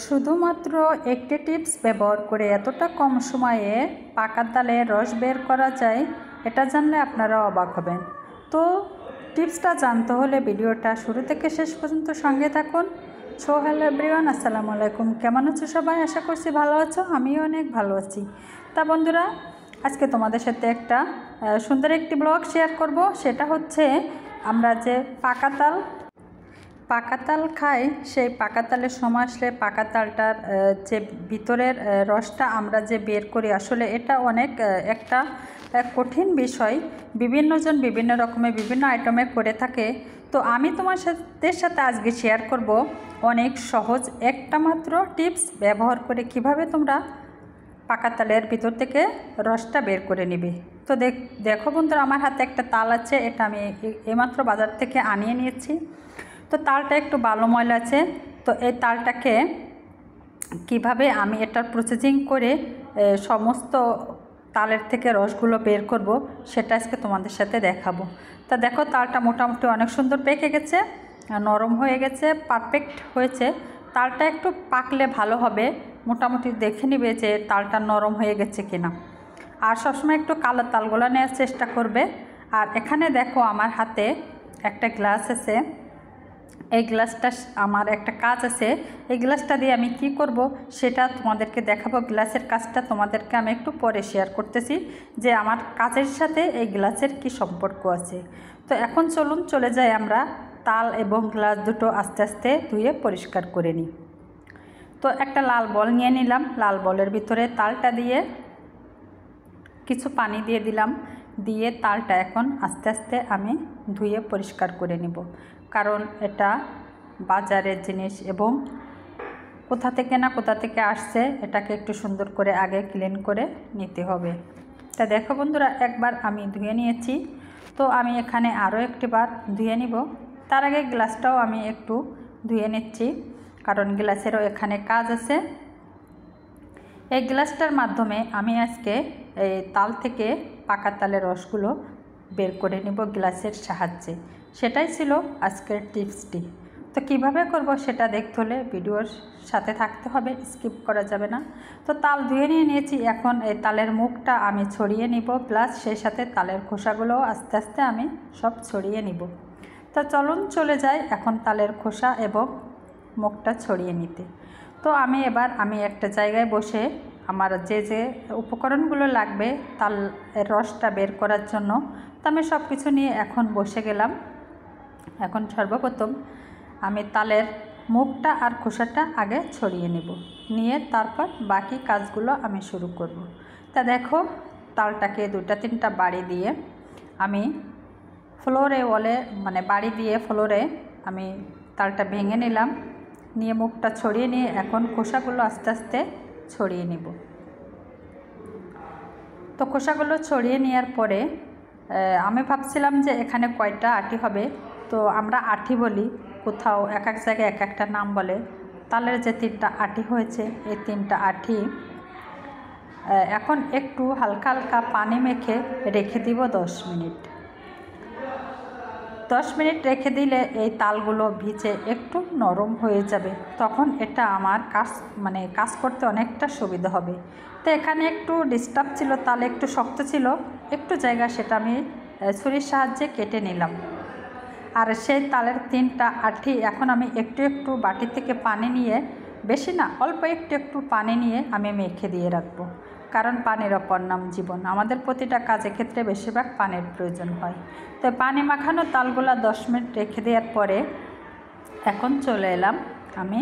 শুধুমাত্র একটি টিপস ব্যবহার করে এতটা কম সময়ে পাকা তালের রস বের করা যায়, এটা জানলে আপনারা অবাক হবেন। তো টিপসটা জানতে হলে ভিডিওটা শুরু থেকে শেষ পর্যন্ত সঙ্গে থাকুন। হ্যালো এভরিওয়ান, আসসালামু আলাইকুম। কেমন আছো সবাই? আশা করছি ভালো আছো, আমিও অনেক ভালো আছি। তা বন্ধুরা, আজকে তোমাদের সাথে একটা সুন্দর একটি ব্লগ শেয়ার করব। সেটা হচ্ছে আমরা যে পাকা তাল খাই, সেই পাকা তালের সময় আসলে পাকা তালটার যে ভিতরের রসটা আমরা যে বের করি, আসলে এটা অনেক একটা কঠিন বিষয়। বিভিন্নজন বিভিন্ন রকমের বিভিন্ন আইটেমে করে থাকে। তো আমি তোমাদের সাথে আজকে শেয়ার করব অনেক সহজ একটা মাত্র টিপস ব্যবহার করে কিভাবে তোমরা পাকা তালের ভিতর থেকে রসটা বের করে নিবে। তো দেখো বন্ধুরা, আমার হাতে একটা তাল আছে, এটা আমি এইমাত্র বাজার থেকে আনিয়ে নিয়েছি। তো তালটা একটু বালো ময়লা আছে। তো এই তালটাকে কিভাবে আমি এটার প্রসেসিং করে সমস্ত তালের থেকে রসগুলো বের করব, সেটা আজকে তোমাদের সাথে দেখাবো। তা দেখো, তালটা মোটামুটি অনেক সুন্দর পেকে গেছে, নরম হয়ে গেছে, পারফেক্ট হয়েছে। তালটা একটু পাকলে ভালো হবে, মোটামুটি দেখে নিবে যে তালটা নরম হয়ে গেছে কিনা। আর সবসময় একটু কালো তালগুলো নেওয়ার চেষ্টা করবে। আর এখানে দেখো, আমার হাতে একটা গ্লাস আছে। এই গ্লাসটা আমার একটা কাজ আছে। এই গ্লাসটা দিয়ে আমি কি করব সেটা তোমাদেরকে দেখাবো। গ্লাসের কাজটা তোমাদেরকে আমি একটু পরে শেয়ার করতেছি, যে আমার কাজের সাথে এই গ্লাসের কি সম্পর্ক আছে। তো এখন চলুন চলে যাই আমরা তাল এবং গ্লাস দুটো আস্তে আস্তে ধুয়ে পরিষ্কার করে নিই। তো একটা লাল বল নিয়ে নিলাম। লাল বলের ভিতরে তালটা দিয়ে কিছু পানি দিয়ে দিলাম। দিয়ে তালটা এখন আস্তে আস্তে আমি ধুয়ে পরিষ্কার করে নিব, কারণ এটা বাজারের জিনিস এবং কোথা থেকে না কোথা থেকে আসছে, এটাকে একটু সুন্দর করে আগে ক্লিন করে নিতে হবে। তা দেখো বন্ধুরা, একবার আমি ধুয়ে নিয়েছি। তো আমি এখানে আরও একটিবার ধুয়ে নিব। তার আগে গ্লাসটাও আমি একটু ধুয়ে নিচ্ছি, কারণ গ্লাসেরও এখানে কাজ আছে। এই গ্লাসটার মাধ্যমে আমি আজকে এই তাল থেকে পাকা তালের রসগুলো বের করে নিব গ্লাসের সাহায্যে। সেটাই ছিল আজকের টিপসটি। তো কিভাবে করব সেটা দেখতে হলে ভিডিওর সাথে থাকতে হবে, স্কিপ করা যাবে না। তো তাল ধুয়ে নিয়েছি। এখন এই তালের মুখটা আমি ছড়িয়ে নিব, প্লাস সেই সাথে তালের খোসাগুলোও আস্তে আস্তে আমি সব ছড়িয়ে নিব। তো চলুন চলে যাই এখন তালের খোসা এবং মুখটা ছড়িয়ে নিতে। তো আমি একটা জায়গায় বসে আমার যে উপকরণগুলো লাগবে তাল রসটা বের করার জন্য, তো আমি সব কিছু নিয়ে এখন বসে গেলাম। এখন সর্বপ্রথম আমি তালের মুখটা আর খোসাটা আগে ছড়িয়ে নেব, নিয়ে তারপর বাকি কাজগুলো আমি শুরু করব। তা দেখো, তালটাকে 2-3টা বাড়ি দিয়ে আমি বাড়ি দিয়ে ফ্লোরে আমি তালটা ভেঙে নিলাম। নিয়ে মুখটা ছড়িয়ে নিয়ে এখন খোসাগুলো আস্তে আস্তে ছড়িয়ে নিব। তো খোসাগুলো ছড়িয়ে নেওয়ার পরে আমি ভাবছিলাম যে এখানে কয়টা আটি হবে। তো আমরা আটি বলি, কোথাও এক এক জায়গায় এক একটা নাম বলে। তালের যে 3টা আটি হয়েছে, এই 3টা আটি এখন একটু হালকা হালকা পানি মেখে রেখে দিব 10 মিনিট। 10 মিনিট রেখে দিলে এই তালগুলো ভিজে একটু নরম হয়ে যাবে। তখন এটা আমার কাজ করতে অনেকটা সুবিধা হবে। তো এখানে একটু ডিস্টার্ব ছিল, তাল একটু শক্ত ছিল, একটু জায়গা, সেটা আমি ছুরির সাহায্যে কেটে নিলাম। আর সেই তালের 3টা আটি এখন আমি একটু একটু বাটি থেকে পানি নিয়ে, বেশি না, অল্প একটু একটু পানি নিয়ে আমি মেখে দিয়ে রাখবো। কারণ পানির অপর নাম জীবন। আমাদের প্রতিটা কাজের ক্ষেত্রে বেশিরভাগ পানির প্রয়োজন হয়। তো পানি মাখানো তালগুলা 10 মিনিট রেখে দেওয়ার পরে এখন চলে এলাম আমি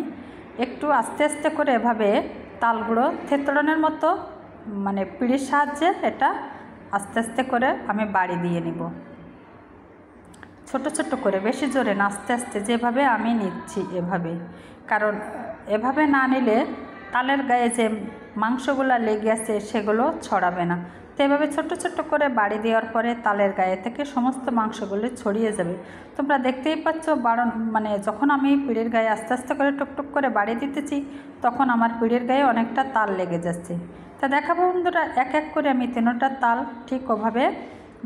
একটু আস্তে আস্তে করে এভাবে তালগুলো থেতলানোর মতো, পিঁড়ির সাহায্যে এটা আস্তে আস্তে করে আমি বাড়ি দিয়ে নিব। ছোট ছোট করে, বেশি জোরে না, আস্তে আস্তে, যেভাবে আমি নিচ্ছি এভাবে। কারণ এভাবে না নিলে তালের গায়ে যে মাংসগুলো লেগে আছে সেগুলো ছড়াবে না। তো এভাবে ছোট ছোট করে বাড়ি দেওয়ার পরে তালের গায়ে থেকে সমস্ত মাংসগুলো ছড়িয়ে যাবে। তোমরা দেখতেই পাচ্ছ, যখন আমি পিঁড়ির গায়ে আস্তে আস্তে করে টুকটুক করে বাড়ি দিতেছি, তখন আমার পিঁড়ির গায়ে অনেকটা তাল লেগে যাচ্ছে। তা দেখাবো বন্ধুরা, এক এক করে আমি 3টা তাল ঠিক ওভাবে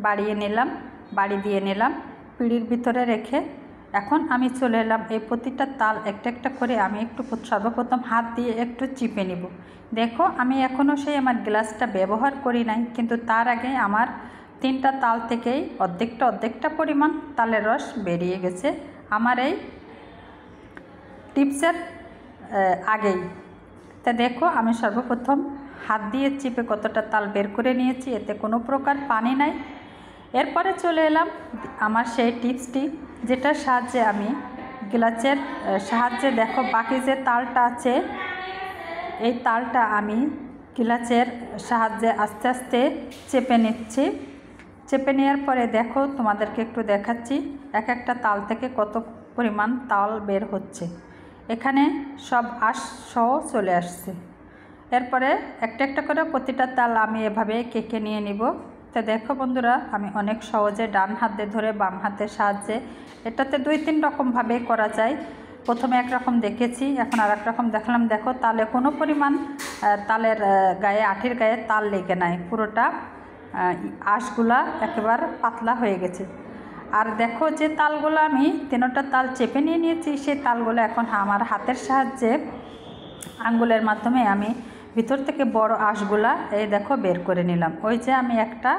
বাড়ি দিয়ে নিলাম। পিঁড়ির ভিতরে রেখে এখন আমি চলে এলাম এই প্রতিটা তাল একটা একটা করে আমি একটু সর্বপ্রথম হাত দিয়ে একটু চিপে নিব। দেখো আমি এখনও সেই আমার গ্লাসটা ব্যবহার করি নাই, কিন্তু তার আগে আমার 3টা তাল থেকেই অর্ধেকটা পরিমাণ তালের রস বেরিয়ে গেছে আমার এই টিপসের আগেই। তা দেখো আমি সর্বপ্রথম হাত দিয়ে চিপে কতটা তাল বের করে নিয়েছি, এতে কোনো প্রকার পানি নাই। এরপরে চলে এলাম আমার সেই টিপসটি, যেটার সাহায্যে আমি গ্লাসের সাহায্যে দেখো বাকি যে তালটা আছে এই তালটা আমি গ্লাসের সাহায্যে আস্তে আস্তে চেপে নিচ্ছি। চেপে নেওয়ার পরে দেখো তোমাদেরকে একটু দেখাচ্ছি এক একটা তাল থেকে কত পরিমাণ তাল বের হচ্ছে। এখানে সব আঁশ সহ চলে আসছে। এরপরে একটা একটা করে প্রতিটা তাল আমি এভাবে কেকে নিয়ে নিব। তো দেখো বন্ধুরা, আমি অনেক সহজে ডান হাতে ধরে বাম হাতের সাহায্যে, এটাতে 2-3 রকমভাবে করা যায়। প্রথমে একরকম দেখেছি, এখন আর এক রকম দেখালাম। দেখো তালে কোনো পরিমাণ তালের গায়ে, আঠির গায়ে তাল লেগে নাই, পুরোটা আঁশগুলা একেবারে পাতলা হয়ে গেছে। আর দেখো যে তালগুলো আমি 3টা তাল চেপে নিয়ে নিয়েছি, সেই তালগুলো এখন আমার হাতের সাহায্যে আঙ্গুলের মাধ্যমে আমি ভিতর থেকে বড় আঁশগুলা এই দেখো বের করে নিলাম। ওই যে আমি একটা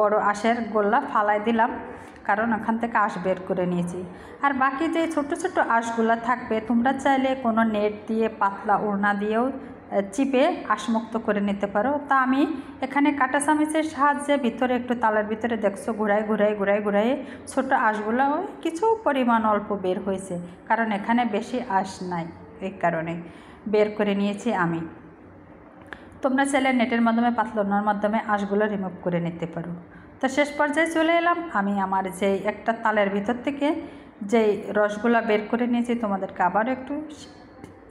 বড় আঁশের গোল্লা ফালাই দিলাম, কারণ ওখান থেকে আঁশ বের করে নিয়েছি। আর বাকি যে ছোট ছোট আঁশগুলা থাকবে, তোমরা চাইলে কোনো নেট দিয়ে, পাতলা ওড়না দিয়েও চিপে আঁশমুক্ত করে নিতে পারো। তা আমি এখানে কাঁটা চামচের সাহায্যে ভিতরে একটু তালের ভিতরে দেখছো ঘুরাই ছোট আঁশগুলো ওই কিছু পরিমাণ অল্প বের হয়েছে, কারণ এখানে বেশি আঁশ নাই, এই কারণে বের করে নিয়েছি আমি। তোমরা চাইলে নেটের মাধ্যমে, পাতলা ওড়নার মাধ্যমে আঁশগুলো রিমুভ করে নিতে পারো। তো শেষ পর্যায়ে চলে এলাম আমি আমার যে একটা তালের ভিতর থেকে যেই রসগুলা বের করে নিয়েছি, তোমাদেরকে আবার একটু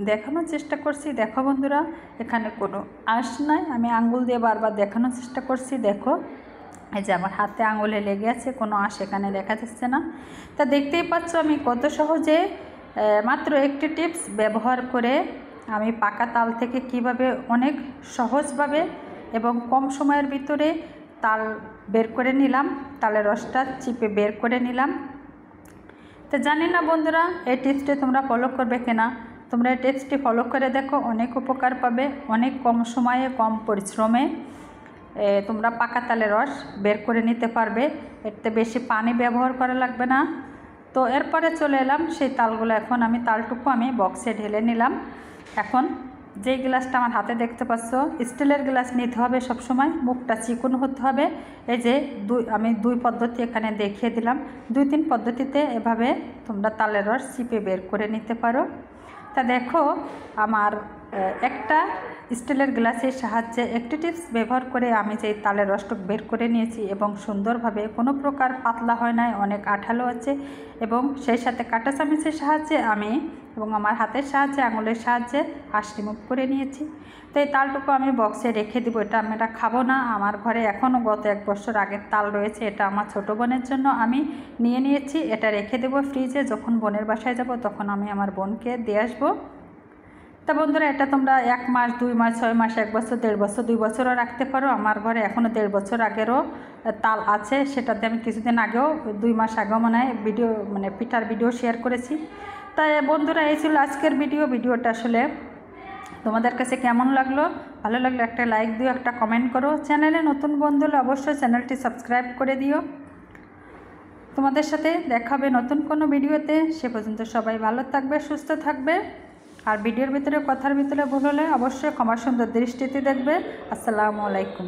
দেখানোর চেষ্টা করছি। দেখো বন্ধুরা, এখানে কোনো আঁশ নাই, আমি আঙ্গুল দিয়ে বারবার দেখানোর চেষ্টা করছি। দেখো এই যে আমার হাতে আঙুলে লেগে আছে, কোনো আঁশ এখানে দেখা যাচ্ছে না। তা দেখতেই পাচ্ছ আমি কত সহজে মাত্র একটি টিপস ব্যবহার করে আমি পাকা তাল থেকে কিভাবে অনেক সহজভাবে এবং কম সময়ের ভিতরে তাল বের করে নিলাম, তালের রসটা চিপে বের করে নিলাম। তো জানি না বন্ধুরা এই টিপসটি তোমরা ফলো করবে কিনা। তোমরা এই টিপসটি ফলো করে দেখো, অনেক উপকার পাবে। অনেক কম সময়ে, কম পরিশ্রমে তোমরা পাকা তালের রস বের করে নিতে পারবে। এতে বেশি পানি ব্যবহার করা লাগবে না। তো এরপরে চলে এলাম সেই তালগুলো, এখন আমি তালটুকু আমি বক্সে ঢেলে নিলাম। এখন যেই গ্লাসটা আমার হাতে দেখতে পাচ্ছ, স্টিলের গ্লাস নিতে হবে সবসময়, মুখটা চিকন হতে হবে। এই যে আমি 2 পদ্ধতি এখানে দেখিয়ে দিলাম, 2-3 পদ্ধতিতে এভাবে তোমরা তালের রস চিপে বের করে নিতে পারো। তা দেখো আমার একটা স্টিলের গ্লাসের সাহায্যে একটি টিপস ব্যবহার করে আমি যে তালের রসটা বের করে নিয়েছি, এবং সুন্দরভাবে কোনো প্রকার পাতলা হয় নাই, অনেক আঠালো আছে। এবং সেই সাথে কাঁটা চামচের সাহায্যে আমি এবং আমার হাতের সাহায্যে, আঙুলের সাহায্যে আঁশ রিমুভ করে নিয়েছি। তো এই তালটুকু আমি বক্সে রেখে দিব। এটা আমি খাবো না, আমার ঘরে এখনও গত 1 বছর আগের তাল রয়েছে। এটা আমার ছোটো বোনের জন্য আমি নিয়ে নিয়েছি। এটা রেখে দেবো ফ্রিজে, যখন বোনের বাসায় যাব তখন আমি আমার বোনকে দিয়ে আসবো। তা বন্ধুরা, এটা তোমরা 1 মাস, 2 মাস, 6 মাস, 1 বছর, 1.5 বছর, 2 বছরও রাখতে পারো। আমার ঘরে এখনও 1.5 বছর আগেরও তাল আছে, সেটাতে আমি কিছুদিন আগেও 2 মাস আগেও মনে হয় ভিডিও, মানে পিঠার ভিডিও শেয়ার করেছি। তাই বন্ধুরা, এই ছিল আজকের ভিডিওটা আসলে তোমাদের কাছে কেমন লাগলো? ভালো লাগলে একটা লাইক দিও, একটা কমেন্ট করো। চ্যানেলে নতুন বন্ধু হলে অবশ্যই চ্যানেলটি সাবস্ক্রাইব করে দিও। তোমাদের সাথে দেখা হবে নতুন কোনো ভিডিওতে। সে পর্যন্ত সবাই ভালো থাকবে, সুস্থ থাকবে। আর ভিডিওর ভিতরে, কথার ভিতরে ভুল হলে অবশ্যই ক্ষমা সুন্দর দৃষ্টিতে দেখবে। আসসালামু আলাইকুম।